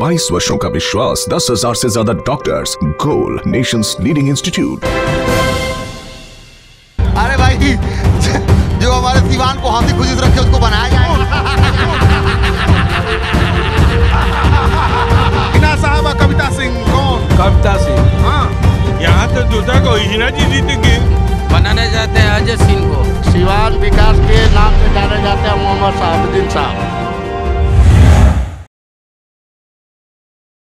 22 वर्षों का विश्वास, 10,000 से ज्यादा डॉक्टर्स। गोल, नेशंस लीडिंग इंस्टीट्यूट। अरे भाई, जो हमारे सिवान को हंसी खुशी से रखे उसको बनाया जाए। हिना साहब, कविता सिंह कौन? कविता सिंह। हाँ, यहाँ तो दूसरा को हिना जी जीतेंगे। बनाने जाते हैं अजय सिंह को। सिवान विकास के नाम से जाने जाते हैं मोहम्मद साहबुद्दीन साहब।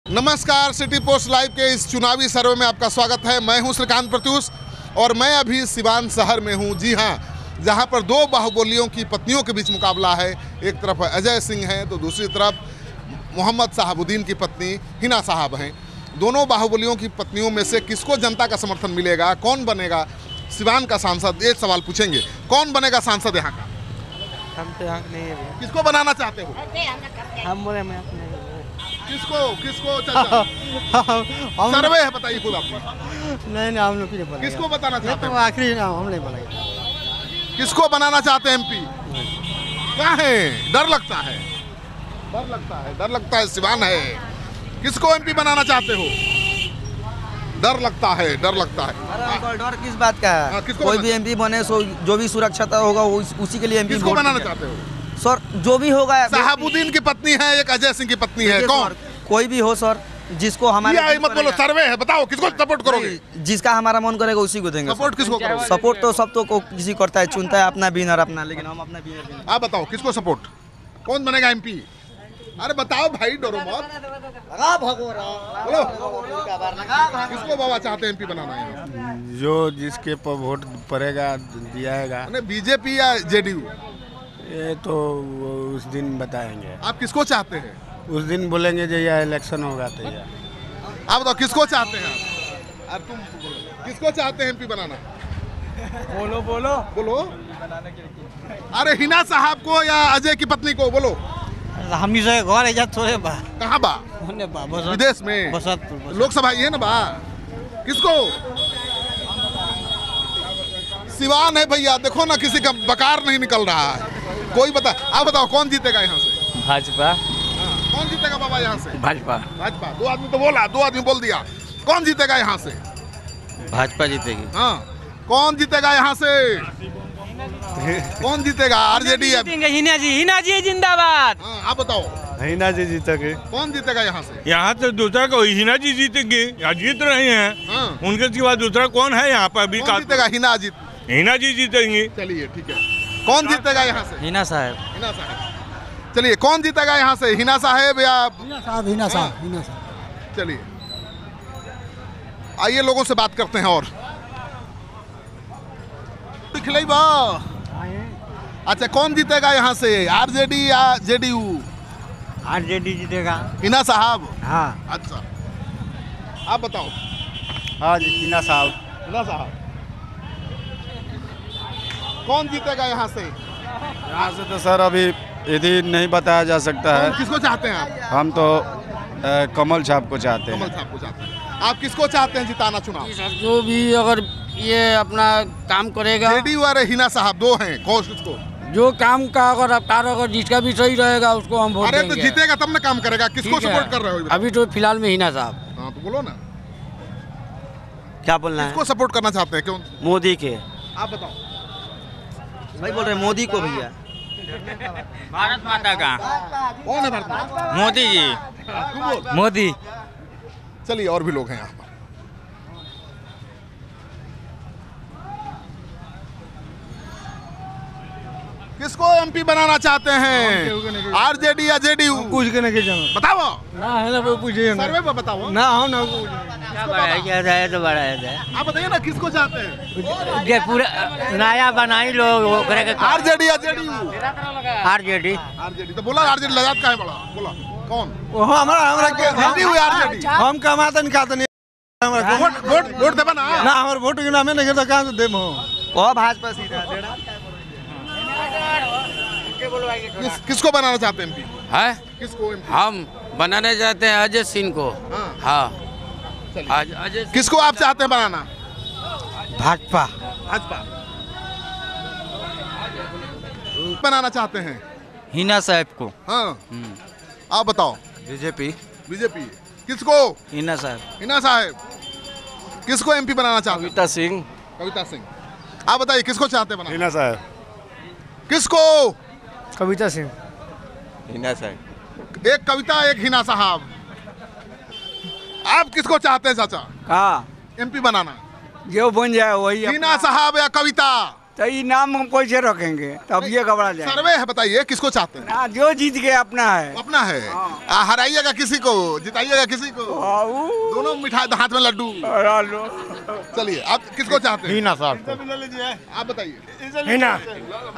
नमस्कार, सिटी पोस्ट लाइव के इस चुनावी सर्वे में आपका स्वागत है। मैं हूं श्रीकांत प्रत्युष और मैं अभी सिवान शहर में हूं। जी हां, जहां पर दो बाहुबलियों की पत्नियों के बीच मुकाबला है। एक तरफ अजय सिंह हैं तो दूसरी तरफ मोहम्मद साहबुद्दीन की पत्नी हिना साहब हैं। दोनों बाहुबलियों की पत्नियों में से किसको जनता का समर्थन मिलेगा, कौन बनेगा सिवान का सांसद, एक सवाल पूछेंगे। कौन बनेगा सांसद यहाँ का? हम तो यहाँ नहीं है। किसको बनाना चाहते हो? हम बोले मैं किसको चाचा? सर्वे है, बताइए खुद आप। नहीं हम लोग नहीं बोलेंगे। किसको बताना चाहते तो हैं? आखिरी नाम हम नहीं बोलेंगे। किसको बनाना चाहते हैं एमपी? क्या है? डर लगता है, डर लगता है सिवान है। किसको एमपी बनाना चाहते हो? डर लगता है। डर किस बात का है? किसको कोई भी एमपी बने सो जो भी सुरक्षा होगा उसी के लिए एमपी किसको बनाना चाहते हो? सर जो भी होगा। साहबुद्दीन की पत्नी है, एक अजय सिंह की पत्नी है, कौन? कोई भी हो सर, जिसको हमारे मत बोलो, सर्वे है, बताओ किसको सपोर्ट करोगे? जिसका हमारा मन करेगा उसी को देंगे। सपोर्ट किसको करोगे? सपोर्ट तो सब तो किसी करता है, चुनता है अपना विनर अपना, लेकिन हम अपना विनर। आप बताओ किसको सपोर्ट, कौन बनेगा एमपी? अरे बताओ भाई, डरो मत। बोलो, किसको बाबा चाहते हैं एमपी बनाना है? जो जिसके पर वोट पड़ेगा दिया जाएगा। बीजेपी या जेडीयू? ये तो उस दिन बताएंगे। आप किसको चाहते हैं? उस दिन बोलेंगे जो यह इलेक्शन होगा तो यह। आप बताओ किसको चाहते हैं आप? अरे तुम किसको चाहते हैं एमपी बनाना? बोलो। अरे हिना साहब को या अजय की पत्नी को? बोलो। हम घर है थोड़े बा। कहाँ बा? विदेश में? लोकसभा ये ना बा। किसको? सिवान है भैया, देखो ना किसी का बकार नहीं निकल रहा है। कोई बता, आप बताओ कौन जीतेगा यहाँ से? भाजपा। कौन जीतेगा बाबा यहाँ से? भाजपा। दो आदमी तो बोला, दो आदमी बोल दिया। कौन जीतेगा यहाँ से? भाजपा जीतेगी। हाँ, कौन जीतेगा यहाँ से? कौन जीतेगा? आरजेडी? हिना जी जिंदाबाद। आप बताओ। हिना जी जीतेंगे। कौन जीतेगा यहाँ से? यहाँ तो दूसरा को हिना जी जीतेंगे, या जीत रहे हैं। उनके सिवा दूसरा कौन है यहाँ पर? अभी जीतेगा? हिना जी जीतेंगे। चलिए ठीक है। कौन जीतेगा यहाँ से? हिना साहब। चलिए, कौन जीतेगा यहाँ से? हिना साहब या हिना साहब। चलिए आइए लोगों से बात करते हैं। और अच्छा, कौन जीतेगा यहाँ से? आरजेडी या जेडीयू? आरजेडी जीतेगा। हिना साहब? हाँ। अच्छा, आप बताओ। हाँ जी, हिना साहब। कौन जीतेगा यहाँ से? यहाँ से तो सर अभी यदि नहीं बताया जा सकता है। किसको चाहते हैं आप? हम तो कमल छाप को चाहते हैं। कमल साहब को चाहते हैं। आप किसको चाहते हैं जिताना चुनाव? जो भी अगर ये अपना काम करेगा। जेडीयू और हिना साहब दो हैं, कौन किसको? जो काम का अगर जिसका भी सही रहेगा उसको हम वोट अरे देंगे। तो जीतेगा तब ना काम करेगा। किसको सपोर्ट कर रहे हो? अभी तो फिलहाल में हिना साहब। हाँ तो बोलो ना, क्या बोलना है? किसको सपोर्ट करना चाहते हैं? क्यों? मोदी के। आप बताओ। भाई बोल रहे मोदी को भैया। भारत माता का कौन है भारत माता? मोदी जी। तू बोल। मोदी। चलिए, और भी लोग हैं यहाँ पर। किसको एमपी बनाना चाहते हैं? आरजेडी या जेडीयू? पूछ के नहीं जाना। बताओ ना है ना, वो पूछिए सर्वे पर बताओ ना। हम ना आप बताइए ना, किसको चाहते हैं? पूरा नया बनाई लोग। आरजेडी या जेडीयू? आरजेडी। आरजेडी तो बोला। आरजेडी लगात का है बड़ा? बोला कौन? हमारा जेडीयू या आरजेडी? हम कमाते नहीं खाते नहीं। वोट देबा ना? ना हमारे वोट के नाम नहीं करता, कहाँ से देम हो? ओ भाजपा सीधा। किसको बनाना चाहते हैं एमपी? है किसको एमपी? हम बनाने जाते हैं अजय सिंह को। हाँ। अजय किसको आप चाहते हैं बनाना? भाजपा। बनाना चाहते हैं? हिना साहब को। हाँ, आप बताओ। बीजेपी। बीजेपी। किसको? हिना साहब। हिना साहब। किसको एमपी बनाना चाहते हैं? कविता सिंह। कविता सिंह। आप बताइए किसको चाहते हैं बनाना? हिना साहब। किसको? कविता सिंह। हिना साहब। एक कविता एक हिना साहब। आप किसको चाहते हैं चाचा हाँ एमपी बनाना? जो बन जाए वही। हिना साहब या कविता? तो ये नाम हम कैसे रखेंगे? तब ये घबरा जाए। सर्वे है, बताइए किसको चाहते हैं? ना जो जीत गया अपना है। अपना है। हराइएगा किसी को, जिताइएगा किसी को। दोनों मिठाई हाथ में लड्डू। चलिए आप किसको चाहते हैं? हिना साहब। आप बताइए। हिना।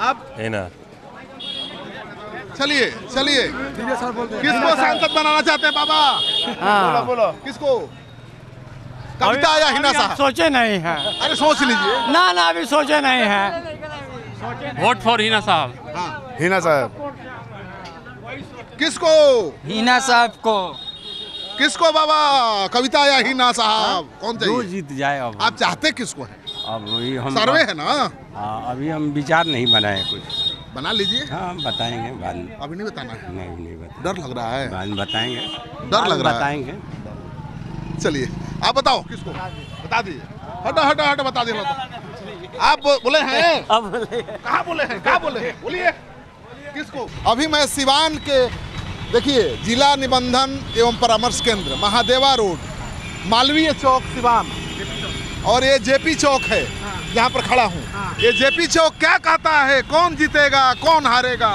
आप? हिना। चलिए चलिए किसको सांसद बनाना चाहते हैं बाबा? हाँ। बोलो किसको? कविता या हिना साहब? सोचे नहीं है। अरे सोच लीजिए। ना अभी सोचे नहीं है। वोट फॉर हिना साहब। हिना साहब। किसको? हिना साहब को। किसको बाबा? कविता या हिना साहब? कौन जो चाहिए? जीत जाए अब। आप चाहते किसको है? अब वही हम सर्वे है ना? अभी हम विचार नहीं बनाए कुछ। बना लीजिए। हाँ बताएंगे बाद में। अभी नहीं बताना है। नहीं बता। डर लग रहा है। बाद में बताएंगे। डर लग रहा है। बताएंगे। चलिए आप बताओ किसको? बता दीजिए। हटो बता दिए तो। आप बोले हैं? अब बोले कहाँ बोले हैं? कहाँ बोले हैं? बोलिए किसको? अभी मैं सिवान के देखिए जिला निबंधन एवं परामर्श केंद्र महादेवा रोड मालवीय चौक सिवान और ये जेपी चौक है जहाँ पर खड़ा हूँ। ये जेपी चौक क्या कहता है? कौन जीतेगा कौन हारेगा?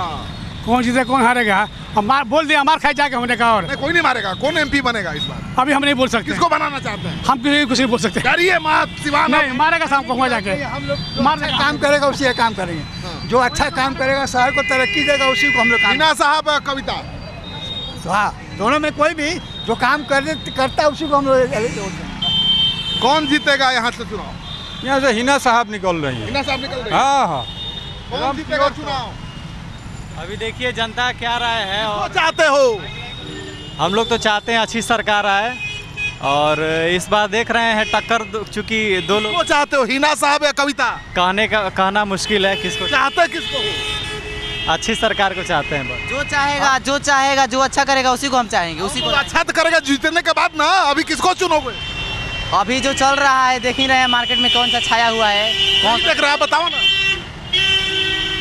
कौन जीते कौन हारेगा? हम बोल दिया मार खाए जाके होने का। और नहीं कोई नहीं मारेगा। कौन एमपी बनेगा इस बार? अभी हम नहीं बोल सकते। किसको बनाना चाहते हैं? हम किसी कुछ नहीं बोल सकते। डरिए मत। सिवान नहीं मारेगा शाम को वहाँ जाके। हम लोग मार काम करेगा उसी का काम करेंगे। जो अच्छा काम करेगा शहर को तरक्की देगा उसी को हम लोग। हिना साहब कविता? हाँ दोनों में कोई भी जो काम करता है उसी को हम लोग। कौन जीतेगा यहाँ से चुनाव? यहाँ से हिना साहब निकल रही है। हिना साहब निकल रहे हैं। हाँ। कौन जीतेगा चुनाव? अभी देखिए जनता क्या राय है। किसको और चाहते हो? हम लोग तो चाहते हैं अच्छी सरकार आए और इस बार देख रहे हैं टक्कर चूंकि दो लोग। किसको चाहते हो? हिना साहब या कविता? कहना मुश्किल है किसको चाहते किसको हो? अच्छी सरकार को चाहते हैं बस। जो चाहेगा जो अच्छा करेगा उसी को हम चाहेंगे। उसी को अच्छा तो करेगा जीतने के बाद ना। अभी किसको चुनोगे? अभी जो चल रहा है देख ही रहे हैं मार्केट में कौन सा छाया हुआ है। कौन देख रहा है बताओ ना।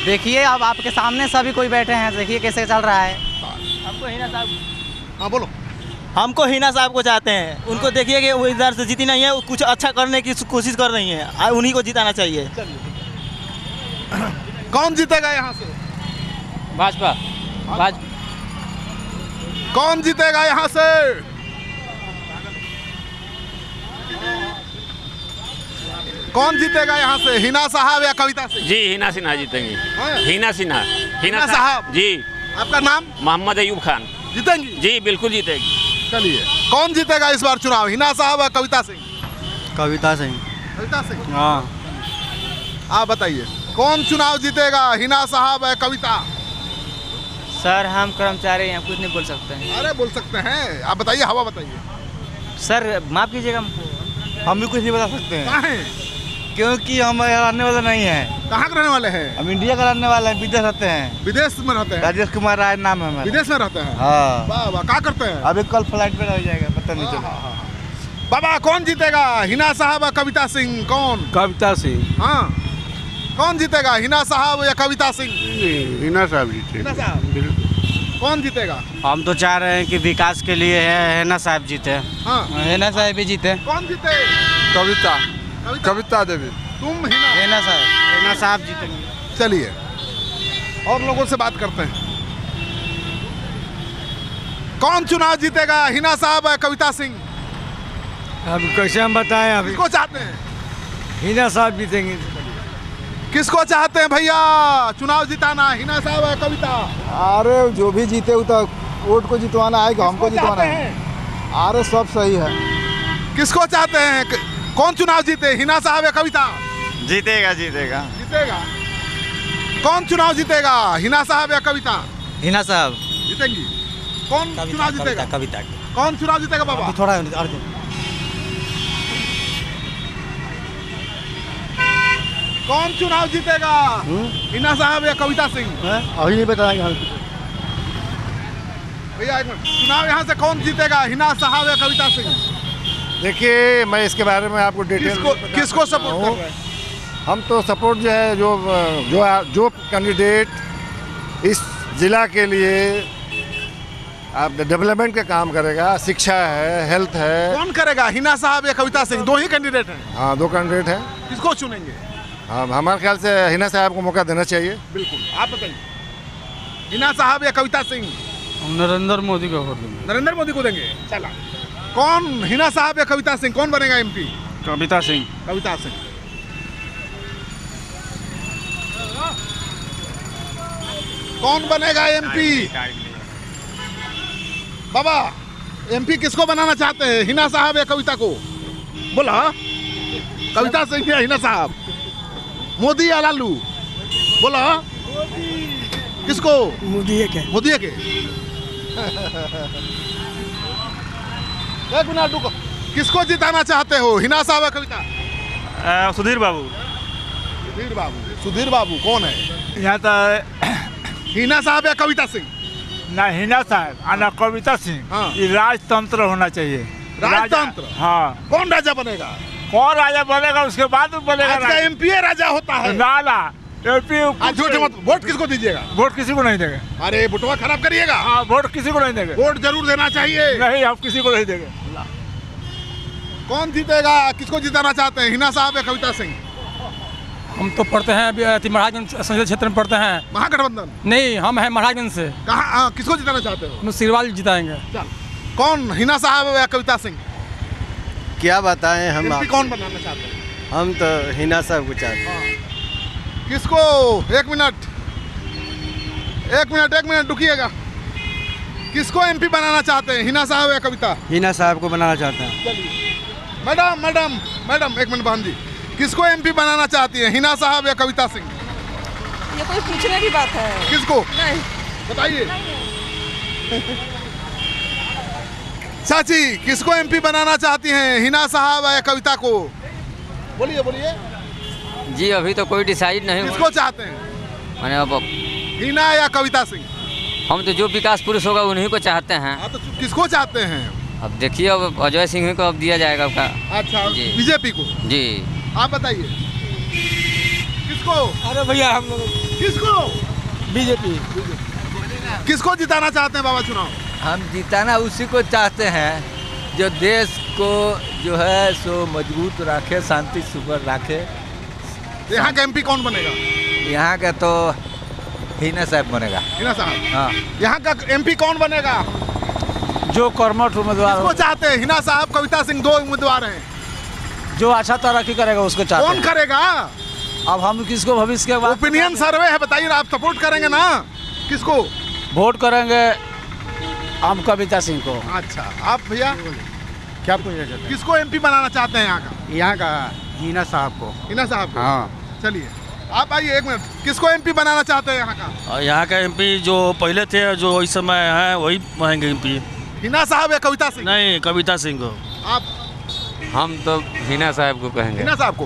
देखिए अब आपके सामने सभी कोई बैठे हैं। देखिए कैसे चल रहा है। हमको हिना साहब। हाँ बोलो। हमको हिना साहब को चाहते हैं। उनको देखिए कि वो इधर से जीती नहीं है। वो कुछ अच्छा करने की कोशिश कर रही हैं। उन्हीं को जिताना चाहिए। कौन जीतेगा यहाँ से? भाजपा। कौन जीतेगा यहाँ से? कौन जीतेगा यहाँ से? हिना साहब या कविता सिंह? जी हिना सिन्हा जीतेंगी। हाँ? हिना सिन्हा। हिना साहब जी। आपका नाम? मोहम्मद अयूब खान। जीतेंगी? जी बिल्कुल जीतेगी। चलिए कौन जीतेगा इस बार चुनाव? हिना साहब या कविता सिंह? कविता सिंह। कविता सिंह। हाँ आप बताइए कौन चुनाव जीतेगा? हिना साहब या कविता? सर हम कर्मचारी हैं कुछ नहीं बोल सकते हैं। अरे बोल सकते हैं। आप बताइए हवा बताइए। सर माफ कीजिएगा हमको। हम भी कुछ नहीं बता सकते हैं कहाँ हैं? क्योंकि हम रहने वाले नहीं हैं। कहाँ के रहने वाले हैं? हम इंडिया का रहने वाले हैं। विदेश रहते हैं। विदेश में रहते हैं? राजेश कुमार राय नाम है हमारा। विदेश में रहते हैं? हाँ। वाह वाह क्या करते हैं? अभी कल फ्लाइट पे रह जाएगा पता नहीं चला। बाबा कौन जीतेगा? हिना साहब या कविता सिंह? कौन? कविता सिंह। हाँ कौन जीतेगा? हिना साहब या कविता सिंह? हिना साहब जीते। हिना साहब। कौन जीतेगा? हम तो चाह रहे हैं कि विकास के लिए हिना साहब जीते। हाँ हिना साहब भी जीते। कौन जीते? कविता। कविता। कविता देवी। तुम हिना? हिना साहब जीतेंगे। चलिए और लोगों से बात करते हैं। कौन चुनाव जीतेगा? हिना साहब या कविता सिंह? अब कैसे हम बताएं? अभी किसको चाहते हैं? हिना साहब जीतेंगे। किसको चाहते हैं भैया चुनाव जिताना? हिना साहब या कविता? अरे जो भी जीते वो तो वोट को जितवाना है कि हमको जितवाना है। अरे सब सही है। किसको चाहते हैं? कौन चुनाव जीते? हिना साहब या कविता? जीतेगा। जीतेगा। कौन चुनाव जीतेगा? हिना साहब या कविता? हिना साहब जीतेंगी। कौन चुनाव जीतेगा? कविता। कौन चुनाव जीतेगा बाबा? थोड़ा कौन चुनाव जीतेगा? हिना साहब या कविता सिंह? अभी नहीं बताएंगे हम। भैया एक मिनट, चुनाव यहाँ से कौन जीतेगा, हिना साहब या कविता सिंह? देखिए मैं इसके बारे में आपको डिटेल किसको सपोर्ट कर रहे हैं? हम तो सपोर्ट जो है जो कैंडिडेट इस जिला के लिए आप डेवलपमेंट का काम करेगा, शिक्षा है, हेल्थ है। कौन करेगा, हिना साहब या कविता सिंह? दो ही कैंडिडेट हैं। हाँ, दो कैंडिडेट हैं। किसको चुनेंगे? हाँ, हमारे ख्याल से हिना साहब को मौका देना चाहिए। बिल्कुल, आप बताइए, हिना साहब या कविता सिंह? नरेंद्र मोदी को वोट देंगे। नरेंद्र मोदी को देंगे। चला, कौन, हिना साहब या कविता सिंह, कौन बनेगा एमपी? कविता सिंह। कविता सिंह। कौन बनेगा एमपी? बाबा, एमपी किसको बनाना चाहते हैं, हिना साहब या कविता को? बोला, कविता सिंह या हिना साहब? मोदी या लालू? बोला, किसको? मोदी के। मोदी के। एक मिनट रुको, किसको जिताना चाहते हो, हिना साहब या कविता? सुधीर बाबू। सुधीर बाबू। सुधीर बाबू कौन है? यहाँ तो हिना साहब या कविता सिंह? ना हिना साहब और ना कविता सिंह। हाँ। ये राजतंत्र होना चाहिए। राजतंत्र? हाँ। कौन राजा बनेगा? कौन राजा बनेगा उसके बाद बनेगा। आज का एमपी राजा होता है। ना एमपी झूठे मत, वोट किसको दीजिएगा? वोट किसी को नहीं देंगे। अरे बुटवा खराब करिएगा। हाँ, वोट किसी को नहीं देंगे। वोट जरूर देना चाहिए। नहीं, हम किसी को नहीं देंगे। कौन जीतेगा, किसको जिताना चाहते हैं, हिना साहब या कविता सिंह? हम तो पढ़ते हैं अभी महाराजगंज संसदीय क्षेत्र में पढ़ते हैं। महागठबंधन? नहीं, हम हैं महाराजगंज से। कहाँ, किसको जिताना चाहते हो? हम सिरवाल जिताएंगे। चल, कौन, हिना साहब या कविता सिंह? क्या बताएं हम? एमपी कौन बनाना चाहते हैं? हम तो हिना साहब को चाहते हैं। किसको? एक मिनट रुकिएगा। किसको एमपी बनाना चाहते हैं, हिना साहब या कविता? हिना साहब को बनाना चाहते हैं। चलिए, मैडम एक मिनट, बहन जी, किसको एमपी बनाना चाहती है, हिना साहब या कविता सिंह? ये कोई पूछने की बात है? किसको? नहीं बताइए। चाची, किसको एमपी बनाना चाहती हैं, हिना साहब या कविता को? बोलिए। जी अभी तो कोई डिसाइड नहीं। किसको चाहते हैं, मैंने अब हिना या कविता सिंह? हम तो जो विकास पुरुष होगा उन्हीं को चाहते हैं। हाँ, तो किसको चाहते हैं? अब देखिए, अब अजय सिंह को अब दिया जाएगा आपका। अच्छा, बीजेपी को? जी। आप बताइए, किसको? अरे भैया, हम लोग किसको? बीजेपी। किसको जिताना चाहते हैं बाबा चुनाव? हम जिताना उसी को चाहते हैं जो देश को जो है सो मजबूत रखे, शांति सुपर रखे। यहाँ का एमपी कौन बनेगा? यहाँ का तो हिना साहब बनेगा। हिना साहब? हाँ। यहाँ का एमपी कौन बनेगा? जो कर्मठ उम्मीदवार। किसको चाहते हैं, हिना साहब, कविता सिंह? दो उम्मीदवार हैं। जो अच्छा तरक्की करेगा उसको चाहते हैं। कौन करेगा? अब हम किसको भविष्य के बाद ओपिनियन सर्वे है, बताइए, आप सपोर्ट करेंगे ना? किसको वोट करेंगे? हम कविता सिंह को। अच्छा, आप भैया क्या पूछना चाहते हैं? किसको एमपी बनाना चाहते हैं यहाँ का? यहाँ का हिना साहब को। हिना साहब को? हाँ। चलिए, आप आइए, एक मिनट, किसको एमपी बनाना चाहते हैं यहाँ का? और यहाँ का एमपी जो पहले थे, जो इस समय हैं, वही बनेंगे एमपी। हिना साहब या कविता सिंह? नहीं, कविता सिंह को। आप? हम तो हिना साहब को कहेंगे। हिना साहब को।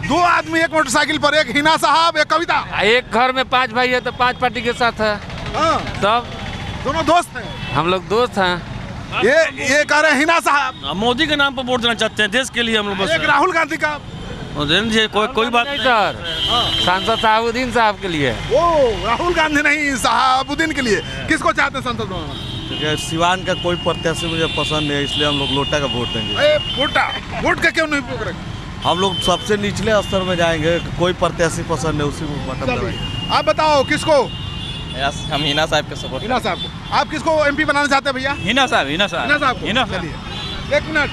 दो आदमी एक मोटरसाइकिल पर, एक हिना साहब एक कविता। एक घर में 5 भाई है तो 5 पार्टी के साथ है। हाँ। तब दोनों दोस्त हैं? हम लोग दोस्त हैं। ये कह रहे हैं हिना साहब। मोदी के नाम पर वोट देना चाहते हैं, देश के लिए हम लोग। बस एक राहुल गांधी का? कोई बात नहीं सर, सांसद साहबुद्दीन साहब के लिए। ओ, राहुल गांधी नहीं, साहबुद्दीन के लिए। किसको चाहते हैं संसद में? सिवान का कोई प्रत्याशी मुझे पसंद है, इसलिए हम लोग लोटा का वोट देंगे। वोट का क्यों नहीं उपयोग करेंगे? हम लोग सबसे निचले स्तर में जाएंगे, कोई प्रत्याशी पसंद है उसी में बटन दबाएंगे। आप बताओ, किसको? हम हिना साहब के सपोर्ट। हिना साहब को। आप किसको एमपी बनाना चाहते हैं भैया? हिना साहब। हिना साहब को। चलिए, एक मिनट,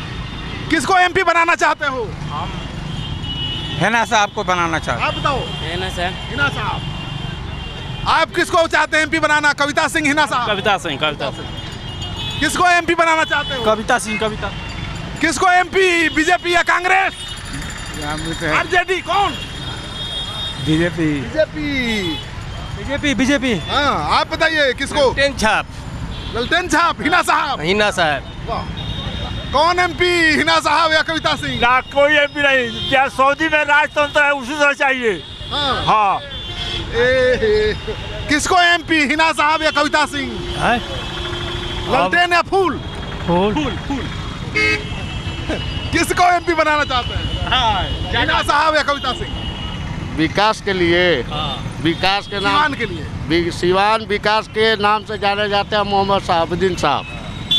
किसको एमपी बनाना चाहते हो? हिना साहब को बनाना चाहते। आप बताओ। हिना साहब। आप किसको चाहते हैं एमपी बनाना, कविता सिंह, हिना साहब? कविता सिंह। किसको एमपी बनाना चाहते हो? कविता सिंह। किसको एमपी, बीजेपी या कांग्रेस? आरजेडी? कौन? बीजेपी। हाँ, आप बताइए, किसको? ललटेन छाप। हिना साहब। कौन एमपी, हिना साहब या कविता सिंह? ना, कोई एमपी नहीं। क्या सऊदी में राजतंत्र है, उसी से चाहिए। हाँ। किसको एमपी, हिना साहब या कविता सिंह? ललटेन या फूल? फूल। फूल। किसको एमपी बनाना चाहते हैं? हिना साहब या कविता सिंह? विकास के लिए, विकास के नाम सिवान के लिए, सिवान विकास के नाम से जाने जाते हैं मोहम्मद शहाबुद्दीन साहब।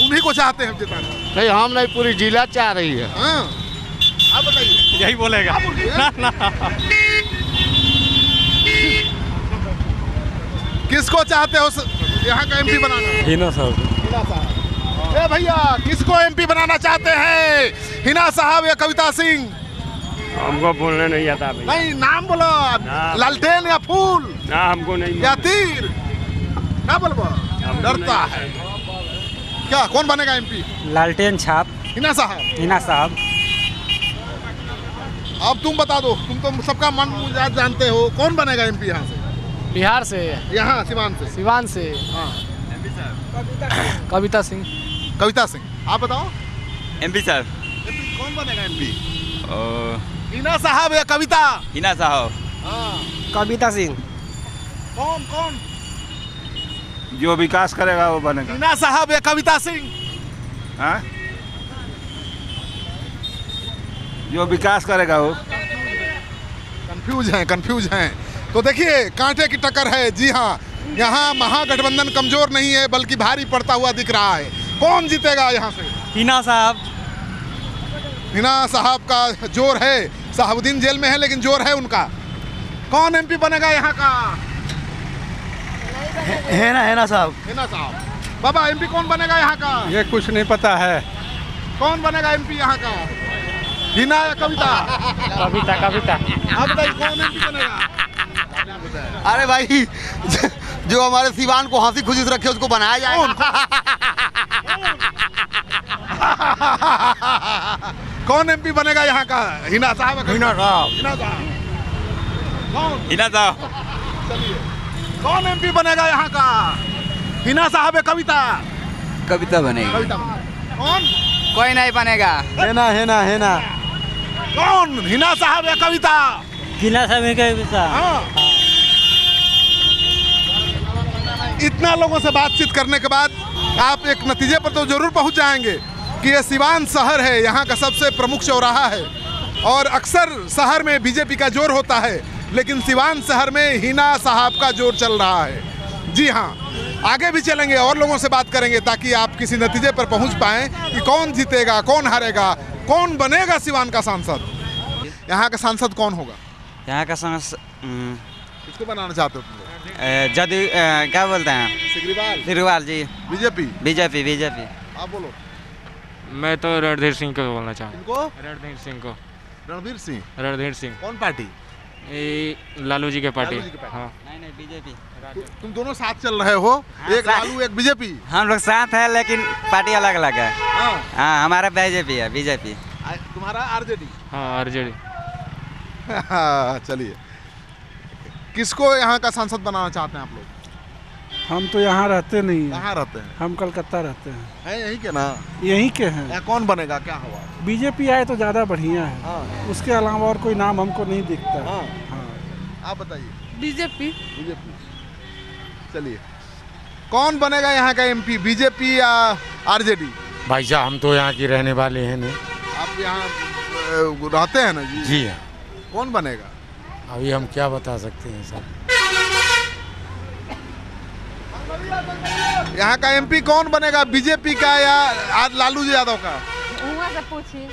उन्हीं को चाहते हैं जिताना? नहीं, हम नहीं, पूरी जिला चाह रही है। आप बताइए। यही बोलेगा। ना। किसको चाहते हो यहाँ का एमपी बनाना? हिना साहब। हिना साहब। ए भैया, किसको एमपी बनाना चाहते हैं? हिना साहब या कविता सिंह? हमको बोलने नहीं आता भाई। नहीं, नाम बोलो। लालटेन या फूल? ना, हमको नहीं या तीर? ना बोलो, डरता है। क्या, कौन बनेगा एमपी? लालटेन छाप। हिना साहब। हिना साहब। अब तुम बता दो, तुम तो सबका मन मुजाद जानते हो, कौन बनेगा एमपी यहाँ से? बिहार से। यहाँ सिवान से? सिवान से। हाँ। कविता सिंह। कविता सिंह। आप बताओ। एमपी साहब। कौन बनेगा एमपी? हिना साहब या कविता? हिना साहब। कविता सिंह। कौन? जो विकास करेगा वो बनेगा। हिना साहब या कविता सिंह? हाँ? जो विकास करेगा वो। कंफ्यूज हैं। तो देखिए, कांटे की टक्कर है। जी हाँ, यहाँ महागठबंधन कमजोर नहीं है, बल्कि भारी पड़ता हुआ दिख रहा है। कौन जीतेगा यहाँ से? हिना साहब। हिना साहब का जोर है। शहाबुद्दीन जेल में है, लेकिन जोर है उनका। कौन एमपी बनेगा यहाँ का? हिना साहब। हिना साहब। बाबा, एमपी कौन बनेगा यहाँ का? ये कुछ नहीं पता है। कौन बनेगा एमपी यहाँ का? हिना या कविता? कविता। आप बताइए, कौन एमपी बनेगा? अरे भाई, जो हमारे सिवान को हंसी खुशी से रखे उसको बनाया जाएगा। कौन एमपी बनेगा यहाँ का? हिना साहब। हिना साहब। हिना साहब। चलिए, कौन एमपी बनेगा यहाँ का? हिना साहब या कविता? कविता बनेगी। कौन? कोई नहीं बनेगा। हिना। कौन? हिना साहब या कविता? हिना साहब कविता। इतना लोगों से बातचीत करने के बाद आप एक नतीजे पर तो जरूर पहुंच जाएंगे कि ये सिवान शहर है, यहाँ का सबसे प्रमुख चौराहा है। और अक्सर शहर में बीजेपी का जोर होता है, लेकिन सिवान शहर में हिना साहब का जोर चल रहा है। जी हाँ, आगे भी चलेंगे और लोगों से बात करेंगे, ताकि आप किसी नतीजे पर पहुंच पाएं कि कौन जीतेगा, कौन हारेगा, कौन बनेगा सिवान का सांसद। यहाँ का सांसद कौन होगा? यहाँ का सांसद किसको बनाना चाहते हो तुम लोग? जदयू, क्या बोलते हैं? सिग्रीवाल जी। बीजेपी। आप बोलो। मैं तो रणधीर सिंह को बोलना चाहूँगा। इनको? रणधीर सिंह। रणधीर सिंह। कौन पार्टी? लालू जी के पार्टी। हाँ। नहीं, बीजेपी। तुम दोनों साथ चल रहे हो? एक लालू, एक बीजेपी। हम लोग साथ है, लेकिन पार्टी अलग अलग है। हाँ, हमारा बीजेपी है। बीजेपी। तुम्हारा आरजेडी? हाँ, आरजेडी। चलिए, किसको यहाँ का सांसद बनाना चाहते हैं आप लोग? हम तो यहाँ रहते नहीं हैं। कहाँ रहते हैं? हम कलकत्ता रहते हैं। यहीं के ना? यहीं के हैं। कौन बनेगा, क्या हुआ? बीजेपी आए तो ज़्यादा बढ़िया है। उसके अलावा और कोई नाम हमको नहीं दिखता। आप बताइए। बीजेपी। चलिए, कौन बनेगा यहाँ का एमपी, बीजेपी या आरजेडी? भाई साहब, हम तो यहाँ के रहने वाले हैं नहीं। आप यहाँ रहते हैं ना? जी हाँ। कौन बनेगा? अभी हम क्या बता सकते हैं सर। यहाँ का एमपी कौन बनेगा, बीजेपी का या लालू यादव का? वहाँ से पूछिए।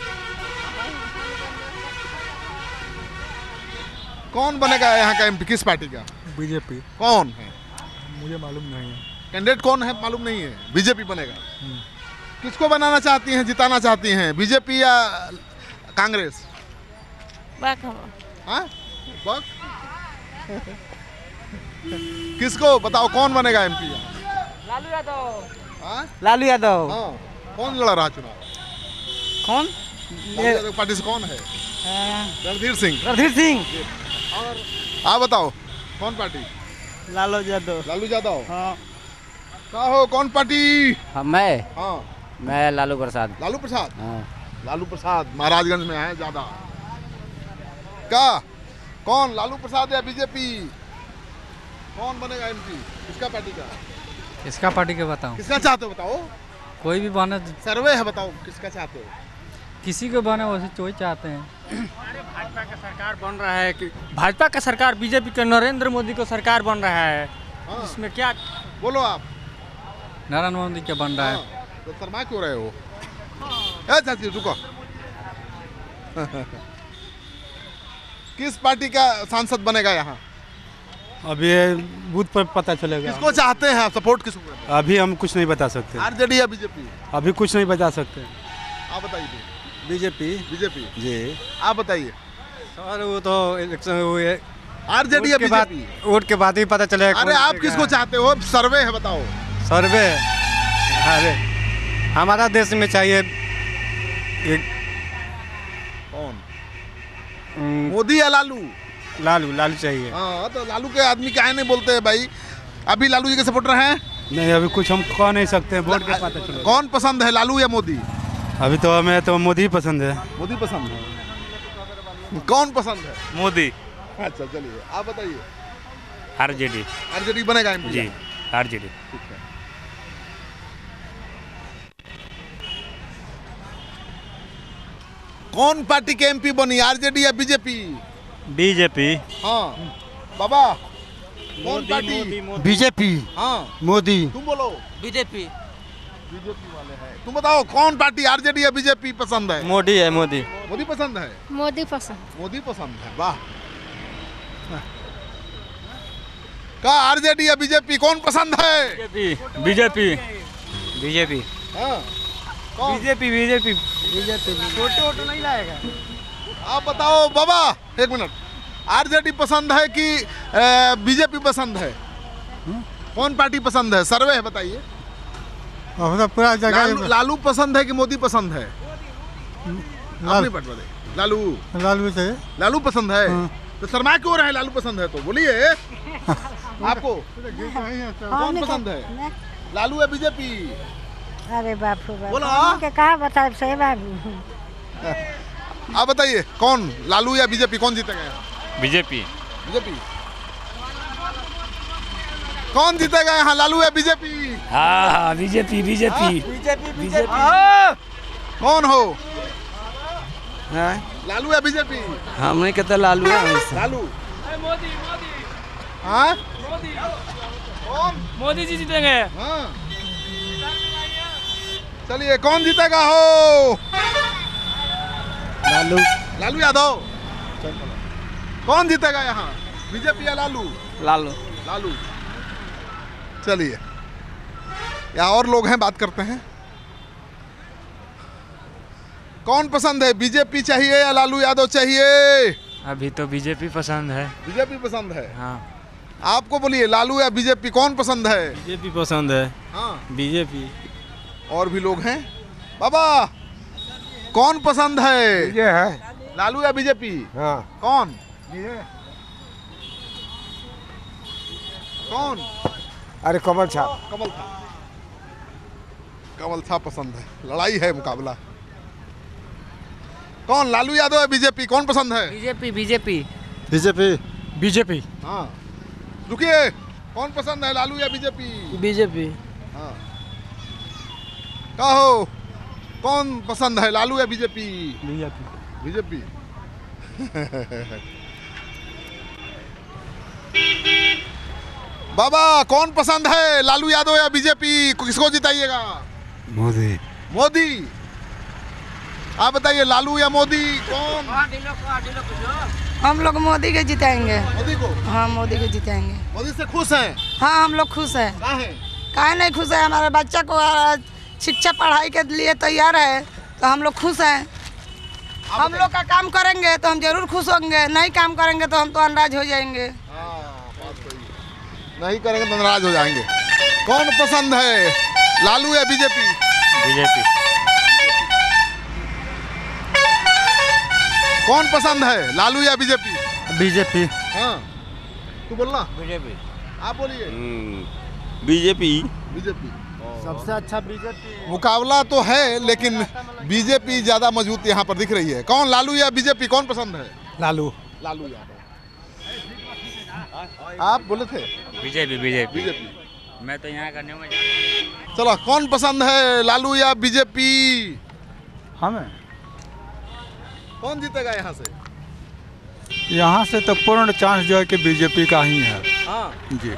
कौन बनेगा यहाँ का एमपी, किस पार्टी का? बीजेपी। कौन है? मुझे मालूम नहीं है। कैंडिडेट कौन है मालूम नहीं है? बीजेपी बनेगा। किसको बनाना चाहती हैं, जिताना चाहती हैं, बीजेपी या कांग्रेस? हाँ? किसको बताओ, कौन बनेगा एमपी? लालू यादव। लालू यादव। कौन लड़ रहा चुनाव? कौन? लालू पार्टी से कौन है? रणधीर सिंह। और आप बताओ, कौन पार्टी? लालू यादव। हाँ। क्या हो, कौन पार्टी? मैं लालू प्रसाद। लालू प्रसाद महाराजगंज में है ज्यादा। क्या, कौन, लालू प्रसाद या बीजेपी? कौन बनेगा एमपी, किसका पार्टी का? इसका पार्टी के बताओ। किसका चाहते हो बताओ? कोई भी बने, सर्वे है, बताओ किसका चाहते हो? किसी को बने वैसे कोई चाहते हैं। भाजपा का सरकार बन रहा है कि भाजपा का सरकार, बीजेपी का नरेंद्र मोदी को सरकार बन रहा है। इसमें क्या बोलो आप? नरेंद्र मोदी क्या बन रहा है? तो शर्मा क्यों रहे हो? चाची रुको। किस पार्टी का सांसद बनेगा यहाँ? अभी बूथ पर पता चलेगा। किसको चाहते हैं आप? सपोर्ट किसको? अभी हम कुछ नहीं बता सकते। आरजेडी या बीजेपी? अभी कुछ नहीं बता सकते। आप बताइए। बीजेपी। बीजेपी जी। आप बताइए। सर वो तो इलेक्शन हुए, आरजेडी या बीजेपी? वोट के बाद ही पता चलेगा। अरे आप किसको चाहते हो? सर्वे है, बताओ। सर्वे? अरे हमारा देश में चाहिए कौन? मोदी या लालू? लालू चाहिए। हाँ, तो लालू के आदमी क्या नहीं बोलते हैं भाई। अभी लालू जी के सपोर्टर हैं? नहीं, अभी कुछ हम कह नहीं सकते हैं, वोट के पता चलेगा। कौन पसंद है, लालू या मोदी? अभी तो हमें तो मोदी ही पसंद है। मोदी पसंद है। कौन पसंद है? मोदी। अच्छा चलिए, आप बताइए। आरजेडी। आरजेडी बनेगा एमपी? जी, आरजेडी। कौन पार्टी के एमपी बनी, आरजेडी या बीजेपी? बीजेपी। हाँ बाबा, कौन पार्टी? बीजेपी। हाँ मोदी। तुम बोलो। बीजेपी। बीजेपी वाले हैं। तुम बताओ कौन पार्टी, आरजेडी या बीजेपी पसंद है? मोदी है। मोदी। मोदी पसंद है? मोदी पसंद। मोदी पसंद है, वाह। का आरजेडी या बीजेपी कौन पसंद है? बीजेपी। बीजेपी। हाँ बीजेपी। बीजेपी। फोटो नहीं लाएगा। आप बताओ बाबा, एक मिनट। आरजेडी पसंद है कि बीजेपी पसंद है? कौन पार्टी पसंद है? सर्वे है, बताइए। पूरा जगह लालू पसंद है कि मोदी पसंद है? लालू। लालू चाहिए। लालू पसंद है? तो शर्मा क्यों रहे? लालू पसंद है तो बोलिए। आपको कौन पसंद है, लालू या बीजेपी? अरे बाप रे बाप, बोलो। कहा बताए सही बाबू। आप बताइए, कौन, लालू या बीजेपी, कौन जीतेगा? बीजेपी। बीजेपी। कौन जीतेगा यहाँ, लालू या बीजेपी? हाँ, बीजेपी। बीजेपी। बीजेपी। कौन हो, लालू या बीजेपी? हम नहीं कहते लालू है। लालू। मोदी। हाँ, कौन? मोदी जी जीतेंगे। हाँ, चलिए, कौन जीतेगा हो? लालू। लालू यादव। कौन जीतेगा यहाँ, बीजेपी या लालू? लालू। लालू। चलिए, यहाँ और लोग हैं, बात करते हैं। कौन पसंद है, बीजेपी चाहिए या लालू यादव चाहिए? अभी तो बीजेपी पसंद है। बीजेपी पसंद है? हाँ। आपको बोलिए, लालू या बीजेपी कौन पसंद है? बीजेपी पसंद है। हाँ, बीजेपी। और भी लोग हैं। बाबा, कौन पसंद है? ये है। लालू या बीजेपी? हाँ। कौन? ये। कौन? अरे कमल छाप। कमल था। कमल था पसंद है। लड़ाई है, मुकाबला। कौन, लालू यादव या बीजेपी, कौन पसंद है? बीजेपी। बीजेपी। बीजेपी। बीजेपी। हाँ, रुकिए, कौन पसंद है, लालू या बीजेपी? बीजेपी। हाँ, कहो, कौन पसंद है, लालू या बीजेपी? बीजेपी। बीजेपी। बाबा, कौन पसंद है, लालू यादव या बीजेपी? किसको जिताइएगा? मोदी। मोदी। आप बताइए, लालू या मोदी, कौन? हम लोग मोदी के जिताएंगे। मोदी को? हाँ, मोदी के जिताएंगे। मोदी से खुश हैं? हाँ, हम लोग खुश हैं। काहे नहीं खुश है? हमारे बच्चा को शिक्षा पढ़ाई के लिए तैयार है, तो हम लोग खुश हैं। हम लोग का काम करेंगे तो हम जरूर खुश होंगे, नहीं काम करेंगे तो हम तो नाराज हो जाएंगे। नहीं करेंगे तो नाराज हो जाएंगे। कौन पसंद है, लालू या बीजेपी? बीजेपी। कौन पसंद है, लालू या बीजेपी? बीजेपी। हाँ, तू बोलना। बीजेपी। आप बोलिए। बीजेपी। बीजेपी सबसे अच्छा बीजेपी। मुकाबला तो है, लेकिन बीजेपी ज्यादा मजबूत यहाँ पर दिख रही है। कौन, लालू या बीजेपी, कौन पसंद है? लालू। लालू यादव। आप बोले थे? बीजेपी। बीजेपी। बीजेपी। मैं तो यहाँ करने में चलो, कौन पसंद है, लालू या बीजेपी? हमें कौन जीतेगा यहाँ से? यहाँ से तो पूर्ण चांस जो है कि बीजेपी का ही है। हाँ जी,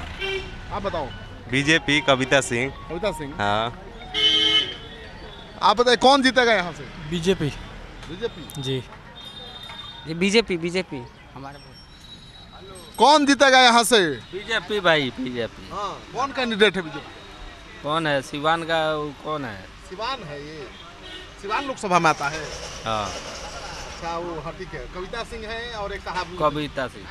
आप बताओ। बीजेपी, कविता सिंह। कविता सिंह, हाँ। आप बताइए कौन जीतेगा यहाँ से? बीजेपी। बीजेपी जी, बीजेपी बीजेपी हमारे। कौन जीतेगा यहाँ से? बीजेपी भाई, बीजेपी। हाँ, कौन कैंडिडेट है बीजेपी? कौन है सिवान का? कौन है? सिवान है, ये सिवान लोकसभा में आता है। हाँ, अच्छा, वो हाँ ठीक है। कविता सिंह है और एक साहब। कविता सिंह।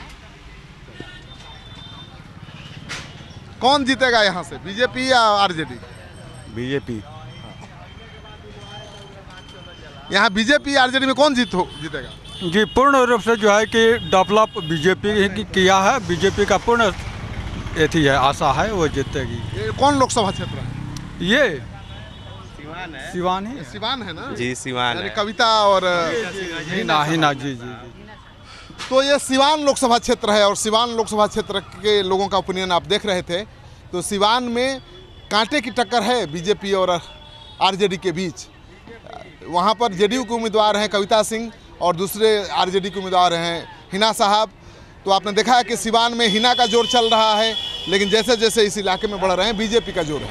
कौन जीतेगा यहाँ से, बीजेपी या आरजेडी? बीजेपी। यहाँ बीजेपी आरजेडी में कौन जीतेगा? जी, पूर्ण रूप से जो है कि डेवलप बीजेपी किया है। बीजेपी का पूर्ण एथी है, आशा है वो जीतेगी। ये कौन लोकसभा क्षेत्र है? ये सिवान है। सिवान ही, सिवान है ना? जी, सिवान है। कविता और हिना। जी। तो ये सिवान लोकसभा क्षेत्र है और सिवान लोकसभा क्षेत्र के लोगों का ओपिनियन आप देख रहे थे। तो सिवान में कांटे की टक्कर है बीजेपी और आरजेडी के बीच। वहाँ पर जेडीयू के उम्मीदवार हैं कविता सिंह और दूसरे आरजेडी के उम्मीदवार हैं हिना साहब। तो आपने देखा है कि सिवान में हिना का जोर चल रहा है, लेकिन जैसे जैसे इस इलाके में बढ़ रहे हैं बीजेपी का जोर है।